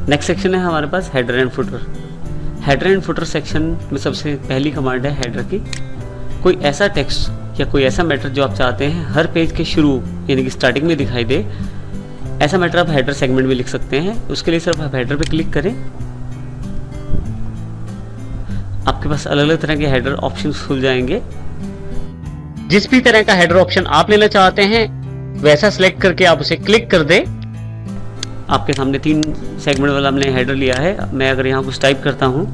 Next section है हमारे पास header and footer. Header and footer section में सबसे पहली कमांड है हेडर की। कोई ऐसा टेक्स्ट या कोई ऐसा मैटर जो आप चाहते हैं हर पेज के शुरू यानी कि स्टार्टिंग में दिखाई दे, ऐसा मैटर आप हेडर सेगमेंट में लिख सकते हैं। उसके लिए सिर्फ आप हेडर पे क्लिक करें, आपके पास अलग अलग तरह के हेडर ऑप्शन खुल जाएंगे। जिस भी तरह का हेडर ऑप्शन आप लेना चाहते हैं वैसा सिलेक्ट करके आप उसे क्लिक कर दें। आपके सामने 3 सेगमेंट वाला हमने हेडर लिया है। मैं अगर यहाँ कुछ टाइप करता हूँ,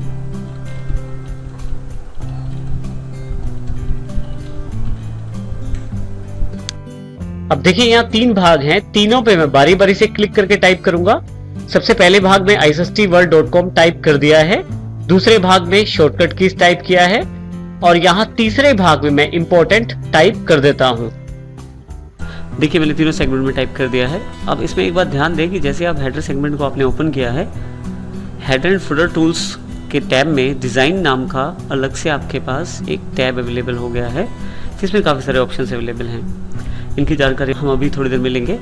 अब देखिए यहाँ 3 भाग हैं, तीनों पे मैं बारी बारी से क्लिक करके टाइप करूंगा। सबसे पहले भाग में isstworld.com टाइप कर दिया है, दूसरे भाग में शॉर्टकट कीज टाइप किया है और यहाँ तीसरे भाग में मैं इंपॉर्टेंट टाइप कर देता हूँ। देखिए मैंने तीनों सेगमेंट में टाइप कर दिया है। अब इसमें एक बात ध्यान दें कि जैसे आप हेडर सेगमेंट को आपने ओपन किया है, हेडर एंड फुटर टूल्स के टैब में डिज़ाइन नाम का अलग से आपके पास एक टैब अवेलेबल हो गया है जिसमें काफ़ी सारे ऑप्शंस अवेलेबल हैं। इनकी जानकारी हम अभी थोड़ी देर में लेंगे।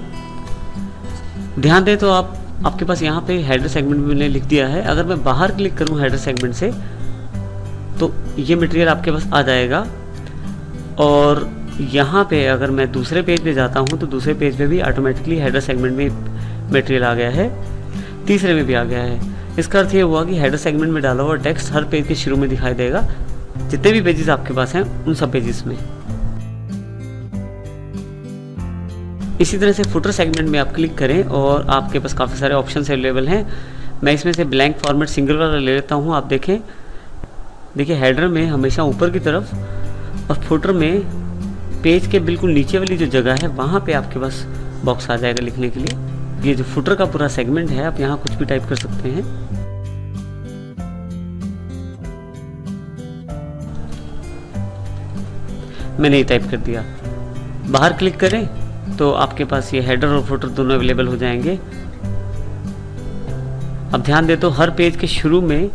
ध्यान दें तो आपके पास यहाँ पे हेडर सेगमेंट में मैंने लिख दिया है। अगर मैं बाहर क्लिक करूँ हेडर सेगमेंट से तो ये मटेरियल आपके पास आ जाएगा और यहाँ पे अगर मैं दूसरे पेज पे जाता हूँ तो दूसरे पेज पे भी ऑटोमेटिकली हेडर सेगमेंट में मटेरियल आ गया है, तीसरे में भी आ गया है। इसका अर्थ ये हुआ कि हेडर सेगमेंट में डाला हुआ टेक्स्ट हर पेज के शुरू में दिखाई देगा, जितने भी पेजेस आपके पास हैं उन सब पेजेस में। इसी तरह से फुटर सेगमेंट में आप क्लिक करें और आपके पास काफ़ी सारे ऑप्शंस अवेलेबल हैं। मैं इसमें से ब्लैंक फॉर्मेट सिंगल वाला ले लेता हूँ। आप देखिए हेडर में हमेशा ऊपर की तरफ और फुटर में पेज के बिल्कुल नीचे वाली जो जगह है वहाँ पे आपके पास बॉक्स आ जाएगा लिखने के लिए। ये जो फुटर का पूरा सेगमेंट है, आप यहाँ कुछ भी टाइप कर सकते हैं। मैंने ये टाइप कर दिया। बाहर क्लिक करें तो आपके पास ये हेडर और फुटर दोनों अवेलेबल हो जाएंगे। अब ध्यान दें तो हर पेज के शुरू में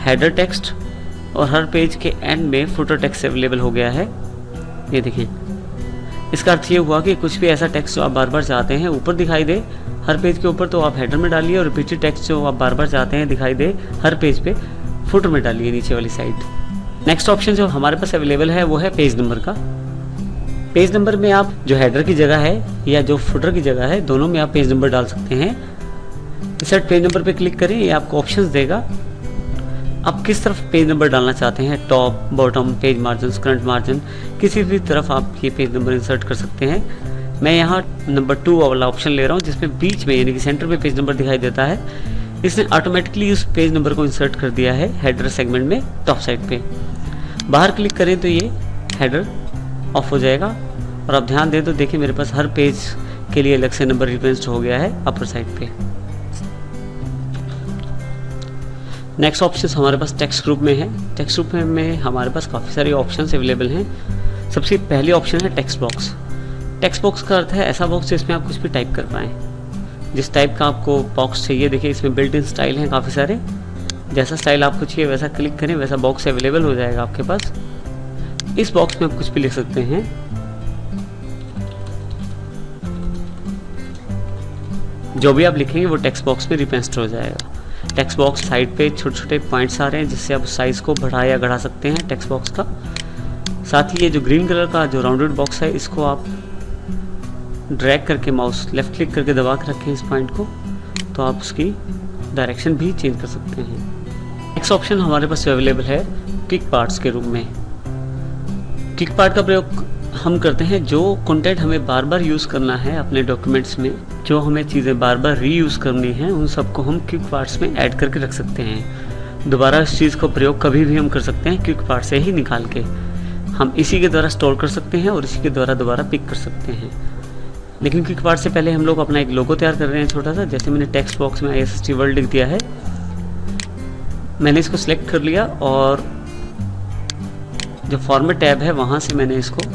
हेडर टेक्स्ट और हर पेज के एंड में फुटर टेक्स्ट अवेलेबल हो गया है। ये देखिए, इसका अर्थ ये हुआ कि कुछ भी ऐसा टेक्स्ट जो आप बार बार चाहते हैं ऊपर दिखाई दे हर पेज के ऊपर, तो आप हेडर में डालिए, और रिपीटेड टेक्स्ट जो आप बार बार चाहते हैं दिखाई दे हर पेज पे, फुटर में डालिए नीचे वाली साइड। नेक्स्ट ऑप्शन जो हमारे पास अवेलेबल है वो है पेज नंबर का। पेज नंबर में आप जो हेडर की जगह है या जो फुटर की जगह है दोनों में आप पेज नंबर डाल सकते हैं। इंसर्ट पेज नंबर पे क्लिक करें, ये आपको ऑप्शंस देगा आप किस तरफ पेज नंबर डालना चाहते हैं, top, bottom, page margin, current margin, किसी भी तरफ आप ये पेज नंबर इंसर्ट कर सकते हैं। मैं यहाँ नंबर 2 वाला ऑप्शन ले रहा हूँ जिसमें बीच में यानी कि सेंटर में पेज नंबर दिखाई देता है। इसने ऑटोमेटिकली उस पेज नंबर को इंसर्ट कर दिया है हेडर सेगमेंट में टॉप साइड पे। बाहर क्लिक करें तो ये हेडर ऑफ हो जाएगा और आप ध्यान दें तो देखिए मेरे पास हर पेज के लिए अलग से नंबर रिप्रेजेंट हो गया है अपर साइड पे। नेक्स्ट ऑप्शन हमारे पास टेक्स्ट ग्रुप में है। टेक्स्ट ग्रुप में हमारे पास काफ़ी सारे ऑप्शंस अवेलेबल हैं। सबसे पहली ऑप्शन है टेक्स्ट बॉक्स। टेक्स्ट बॉक्स का अर्थ है ऐसा बॉक्स जिसमें आप कुछ भी टाइप कर पाएँ। जिस टाइप का आपको बॉक्स चाहिए, देखिए इसमें बिल्ट इन स्टाइल हैं काफ़ी सारे, जैसा स्टाइल आपको चाहिए वैसा क्लिक करें, वैसा बॉक्स अवेलेबल हो जाएगा आपके पास। इस बॉक्स में आप कुछ भी लिख सकते हैं। जो भी आप लिखेंगे वो टेक्स्ट बॉक्स में रिप्रेजेंट हो जाएगा। टेक्स्ट बॉक्स साइड पे छोटे छोटे पॉइंट्स आ रहे हैं जिससे आप साइज को बढ़ा या घटा सकते हैं टेक्स्ट बॉक्स का। साथ ही ये जो ग्रीन कलर का जो राउंडेड बॉक्स है इसको आप ड्रैग करके माउस लेफ्ट क्लिक करके दबा के रखें इस पॉइंट को, तो आप उसकी डायरेक्शन भी चेंज कर सकते हैं। नेक्स्ट ऑप्शन हमारे पास अवेलेबल है क्लिक पार्ट्स के रूप में। क्लिक पार्ट का प्रयोग हम करते हैं जो कंटेंट हमें बार बार यूज़ करना है अपने डॉक्यूमेंट्स में, जो हमें चीज़ें बार बार रीयूज़ करनी है, उन सबको हम क्विक पार्ट्स में ऐड करके रख सकते हैं। दोबारा इस चीज़ को प्रयोग कभी भी हम कर सकते हैं क्विक पार्ट से ही निकाल के। हम इसी के द्वारा स्टोर कर सकते हैं और इसी के द्वारा दोबारा पिक कर सकते हैं। लेकिन क्विक पार्ट से पहले हम लोग अपना एक लोगो तैयार कर रहे हैं छोटा सा। जैसे मैंने टेक्स्ट बॉक्स में ISST वर्ल्ड लिख दिया है, मैंने इसको सिलेक्ट कर लिया और जो फॉर्मेट टैब है वहाँ से मैंने इसको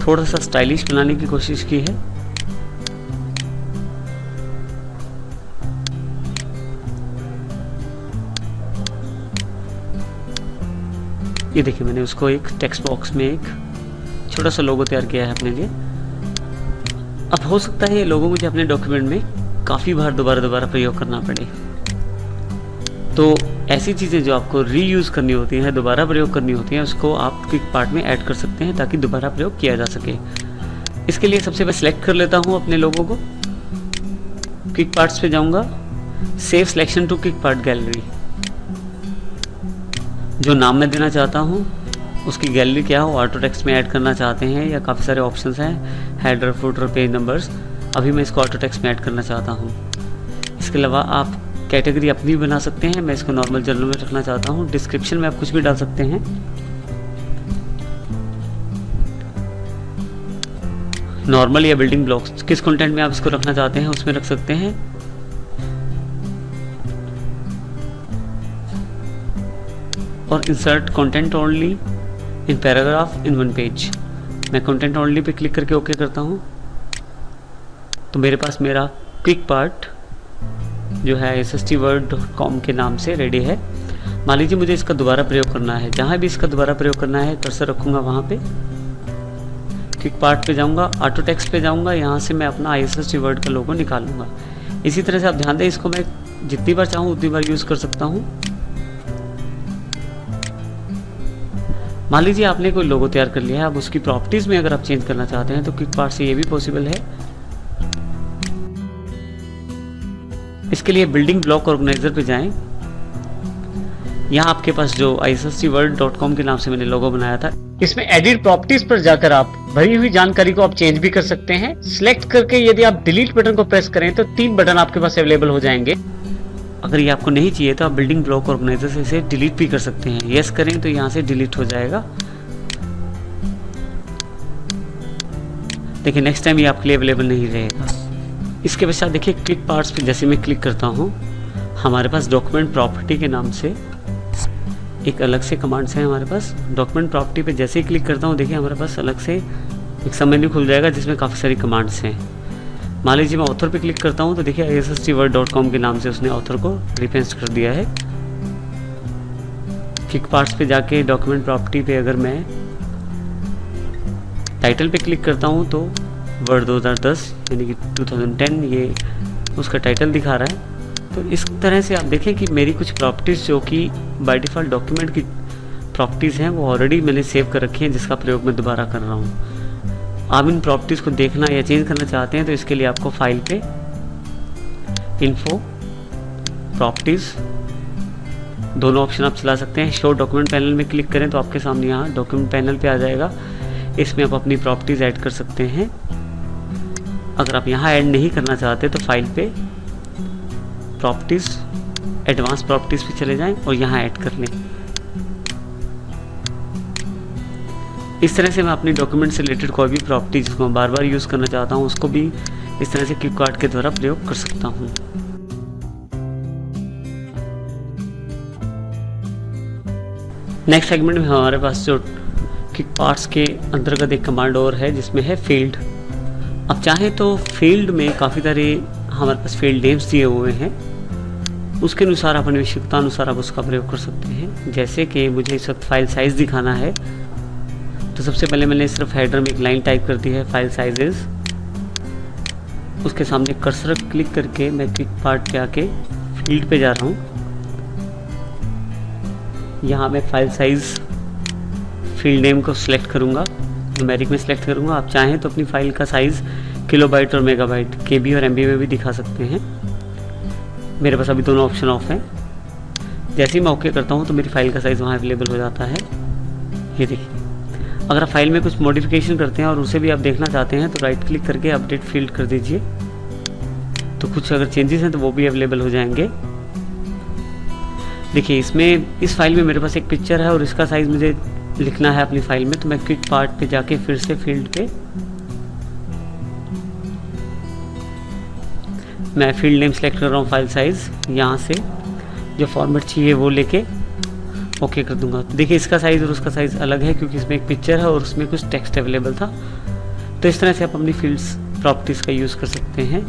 थोड़ा सा स्टाइलिश बनाने की कोशिश की है। ये देखिए मैंने उसको एक टेक्स्ट बॉक्स में एक छोटा सा लोगो तैयार किया है अपने लिए। अब हो सकता है ये लोगो मुझे अपने डॉक्यूमेंट में काफ़ी बार दोबारा प्रयोग करना पड़े। तो ऐसी चीज़ें जो आपको रीयूज़ करनी होती हैं, दोबारा प्रयोग करनी होती हैं, उसको आप क्विक पार्ट में ऐड कर सकते हैं ताकि दोबारा प्रयोग किया जा सके। इसके लिए सबसे पहले सेलेक्ट कर लेता हूँ अपने लोगों को, क्विक पार्ट्स पे जाऊँगा, save selection to quick part gallery. जो नाम मैं देना चाहता हूँ उसकी गैलरी क्या हो, ऑटो टेक्स्ट में ऐड करना चाहते हैं या काफ़ी सारे ऑप्शंस हैं, हेडर, फुटर, पेज नंबर्स। अभी मैं इसको ऑटो टेक्स्ट में ऐड करना चाहता हूँ। इसके अलावा आप कैटेगरी अपनी बना सकते हैं, मैं इसको नॉर्मल जनरल में रखना चाहता हूँ। डिस्क्रिप्शन में आप कुछ भी डाल सकते हैं। नॉर्मल या बिल्डिंग ब्लॉक्स, किस कंटेंट में आप इसको रखना चाहते हैं उसमें रख सकते हैं। और insert content only in paragraph in one page, मैं कंटेंट ओनली पे क्लिक करके ओके करता हूँ। तो मेरे पास मेरा क्विक पार्ट जो है issstword.com के नाम से रेडी है। मान लीजिए मुझे इसका दोबारा प्रयोग करना है, जहाँ भी इसका दोबारा प्रयोग करना है कर्सर रखूँगा वहाँ पे, क्विक पार्ट पे जाऊँगा, ऑटो टेक्स्ट पे जाऊँगा, यहाँ से मैं अपना issstword का लोगो निकालूंगा। इसी तरह से आप ध्यान दें, इसको मैं जितनी बार चाहूँ उतनी बार यूज़ कर सकता हूँ। मान लीजिए आपने कोई लोगो तैयार कर लिया है, अब उसकी प्रॉपर्टीज़ में अगर आप चेंज करना चाहते हैं तो क्विक पार्ट से ये भी पॉसिबल है। इसके लिए बिल्डिंग ब्लॉक ऑर्गेनाइजर पे जाएं। यहाँ आपके पास जो issstword.com के नाम से मैंने लोगो बनाया था, इसमें एडिट प्रॉपर्टीज पर जाकर आप भरी हुई जानकारी को आप चेंज भी कर सकते हैं। सिलेक्ट करके यदि आप डिलीट बटन को प्रेस करें तो 3 बटन आपके पास अवेलेबल हो जाएंगे। अगर ये आपको नहीं चाहिए तो आप बिल्डिंग ब्लॉक ऑर्गेनाइजर से इसे डिलीट भी कर सकते हैं। यस करें तो यहाँ से डिलीट हो जाएगा। देखिए नेक्स्ट टाइम ये आपके लिए अवेलेबल नहीं रहेगा। इसके पश्चात देखिए क्विक पार्ट्स पे जैसे मैं क्लिक करता हूँ, हमारे पास डॉक्यूमेंट प्रॉपर्टी के नाम से एक अलग से कमांड्स हैं हमारे पास। डॉक्यूमेंट प्रॉपर्टी पे जैसे ही क्लिक करता हूँ, देखिए हमारे पास अलग से एक सब मेन्यू खुल जाएगा जिसमें काफ़ी सारी कमांड्स हैं। मान लीजिए मैं ऑथर पे क्लिक करता हूँ तो देखिए issstword.com के नाम से उसने ऑथर को रिपेस्ट कर दिया है। क्विक पार्ट्स पे जाके डॉक्यूमेंट प्रॉपर्टी पे अगर मैं टाइटल पे क्लिक करता हूँ तो वर्ड 2010 यानी कि 2010 ये उसका टाइटल दिखा रहा है। तो इस तरह से आप देखें कि मेरी कुछ प्रॉपर्टीज़ जो कि बाय डिफ़ॉल्ट डॉक्यूमेंट की प्रॉपर्टीज़ हैं वो ऑलरेडी मैंने सेव कर रखी हैं, जिसका प्रयोग मैं दोबारा कर रहा हूँ। आप इन प्रॉपर्टीज़ को देखना या चेंज करना चाहते हैं तो इसके लिए आपको फाइल पे इन्फो, प्रॉपर्टीज़ दोनों ऑप्शन आप चला सकते हैं। शो डॉक्यूमेंट पैनल में क्लिक करें तो आपके सामने यहाँ डॉक्यूमेंट पैनल पे आ जाएगा। इसमें आप अपनी प्रॉपर्टीज़ ऐड कर सकते हैं। अगर आप यहाँ ऐड नहीं करना चाहते तो फाइल पे प्रॉपर्टीज़, एडवांस प्रॉपर्टीज़ पे चले जाएं और यहाँ ऐड कर लें। इस तरह से मैं अपनी डॉक्यूमेंट से रिलेटेड कोई भी प्रॉपर्टी जिसको मैं बार बार यूज़ करना चाहता हूँ उसको भी इस तरह से क्विक पार्ट के द्वारा प्रयोग कर सकता हूँ। नेक्स्ट सेगमेंट में हमारे पास जो क्विक पार्ट्स के अंतर्गत एक कमांड और है जिसमें है फील्ड। अब चाहें तो फील्ड में काफ़ी सारे हमारे पास फील्ड नेम्स दिए हुए हैं, उसके अनुसार अपनी आवश्यकता अनुसार आप उसका प्रयोग कर सकते हैं। जैसे कि मुझे इस वक्त फाइल साइज़ दिखाना है तो सबसे पहले मैंने सिर्फ हेडर में एक लाइन टाइप कर दी है, फाइल साइजेस। उसके सामने कर्सर क्लिक करके मैं क्विक पार्ट पे आके फील्ड पे जा रहा हूँ। यहाँ मैं फाइल साइज़ फील्ड नेम को सिलेक्ट करूँगा, न्यूमेरिक में सिलेक्ट करूँगा। आप चाहें तो अपनी फाइल का साइज़ किलोबाइट और मेगाबाइट, केबी और एमबी में भी दिखा सकते हैं। मेरे पास अभी दोनों ऑप्शन ऑफ हैं। जैसे ही मैं ओके करता हूँ तो मेरी फाइल का साइज़ वहाँ अवेलेबल हो जाता है। ये देखिए, अगर आप फाइल में कुछ मॉडिफिकेशन करते हैं और उसे भी आप देखना चाहते हैं तो राइट क्लिक करके अपडेट फील्ड कर दीजिए, तो कुछ अगर चेंजेस हैं तो वो भी अवेलेबल हो जाएंगे। देखिए इसमें इस फाइल में मेरे पास एक पिक्चर है और इसका साइज़ मुझे लिखना है अपनी फाइल में, तो मैं क्विक पार्ट पे जाके फिर से फील्ड पे मैं फील्ड नेम सेलेक्ट कर रहा हूँ, फाइल साइज़ यहाँ से जो फॉर्मेट चाहिए वो लेके ओके कर दूंगा। देखिए इसका साइज़ और उसका साइज़ अलग है क्योंकि इसमें एक पिक्चर है और उसमें कुछ टेक्स्ट अवेलेबल था। तो इस तरह से आप अपनी फील्ड्स प्रॉपर्टीज़ का यूज़ कर सकते हैं।